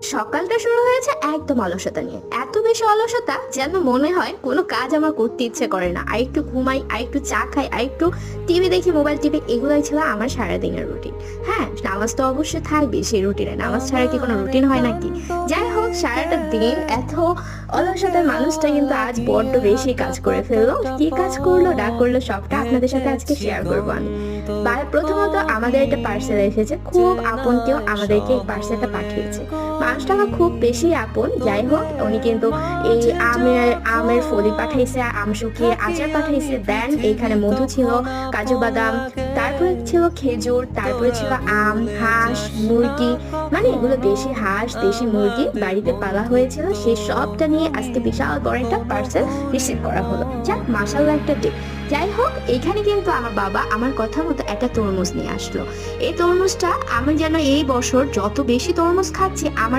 সকালটা শুরু হয়েছে একদম অলসতা নিয়ে, এত বেশি অলসতা যেন মনে হয় কোনো কাজ আমার করতে ইচ্ছে করে না। আর একটু ঘুমাই, আর একটু চা খাই, আর একটু টিভি দেখি, মোবাইল টিভি, এগুলোই ছিল আমার সারাদিনের রুটিন। হ্যাঁ, নামাজ তো অবশ্যই থাকবে সেই রুটিনে, নামাজ ছাড়া কি কোনো রুটিন হয় নাকি? যাই হোক, সারাটা দিন এত অলসতার মানুষটা কিন্তু আজ বড্ড বেশি কাজ করে ফেললো। কি কাজ করলো না করলো সবটা আপনাদের সাথে আজকে শেয়ার করবো আমি। প্রথমত আমাদের একটা পার্সেল এসেছে, খুব আপন কেউ আমাদেরকে এই পার্সেলটা পাঠিয়েছে। মানুষটা আমার খুব বেশি আপন। যাই হোক, উনি কিন্তু এই আমের ফলি পাঠাইছে, আম শুকিয়ে আচার পাঠাইছে, দেন এখানে মধু ছিল, কাজু বাদাম, তারপরে ছিল খেজুর, তারপরে ছিল আম, হাঁস, মুরগি, মানে এগুলো দেশি হাঁস দেশি মুরগি বাড়িতে পালা হয়েছিল, সেই সবটা নিয়ে আজকে বিশাল বড় একটা পার্সেল রিসিভ করা হলো। যাক, মাশাআল্লাহ একটা ডে। যাই হোক, এখানে কিন্তু আমার বাবা আমার কথা মতো একটা তরমুজ নিয়ে আসলো। এই তরমুজটা আমি যেন এই বছর যত বেশি তরমুজ খাচ্ছি আমার